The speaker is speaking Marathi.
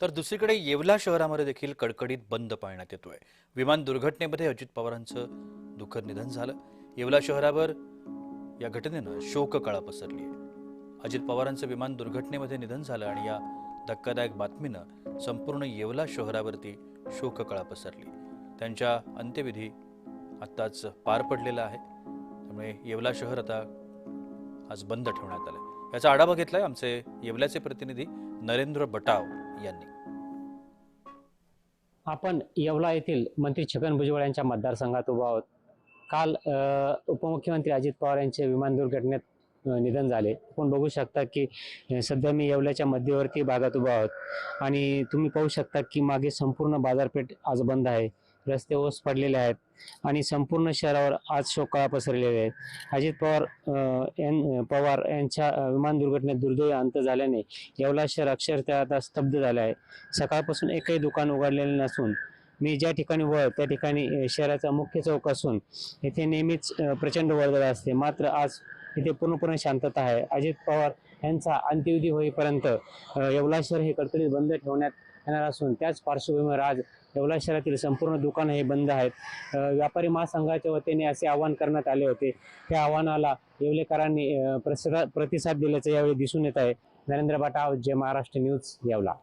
तर दुसरीकडे येवला शहरामध्ये देखील कडकडीत बंद पाळण्यात येतोय। विमान दुर्घटनेमध्ये अजित पवारांचं दुःखद निधन झालं। येवला शहरावर या घटनेनं शोककळा पसरली आहे। अजित पवारांचं विमान दुर्घटनेमध्ये निधन झालं आणि या धक्कादायक बातमीनं संपूर्ण येवला शहरावरती शोककळा पसरली। त्यांच्या अंत्यविधी आत्ताच पार पडलेला आहे, त्यामुळे येवला शहर आता आज बंद ठेवण्यात आलंय। याचा आढावा घेतलाय आमचे येवल्याचे प्रतिनिधी नरेंद्र बटाव यांनी। आपण येवला येथील मंत्री छगन भुजबळ यांच्या मतदारसंघात उभा आहोत। काल उपमुख्यमंत्री अजित पवार यांचे विमान दुर्घटनेत निधन झाले। आपण बघू शकता की सध्या मी येवल्याच्या मध्यवर्ती भागात उभा आहोत आणि तुम्ही पाहू शकता की मागे संपूर्ण बाजारपेठ आज बंद आहे। रस्ते ओस पडलेले आहेत आणि संपूर्ण शहरावर आज शोककळा पसरलेली आहे। अजित पवार यांच्या विमान दुर्घटनेत दुर्दैवी अंत झाल्याने येवला शहर अक्षरशः आता स्तब्ध झाले आहे। सकाळपासून एकही दुकान उघडलेले नसून मी ज्या ठिकाणी त्या ठिकाणी शहराचा मुख्य चौक असून येथे नेहमीच प्रचंड वर्दळ असते, मात्र आज इथे पूर्णपणे शांतता आहे। अजित पवार यांचा अंत्यविधी होईपर्यंत येवला शहर हे कडकडीत बंद ठेवण्यात येणार असून त्याच पार्श्वभूमीवर आज येवला शहरातील संपूर्ण दुकानं हे बंद आहेत। व्यापारी महासंघाच्या वतीने असे आवाहन करण्यात आले होते, त्या आव्हानाला येवलेकरांनी प्रतिसाद दिल्याचे यावेळी दिसून येत आहे। नरेंद्र बटाव, जय महाराष्ट्र न्यूज, येवला।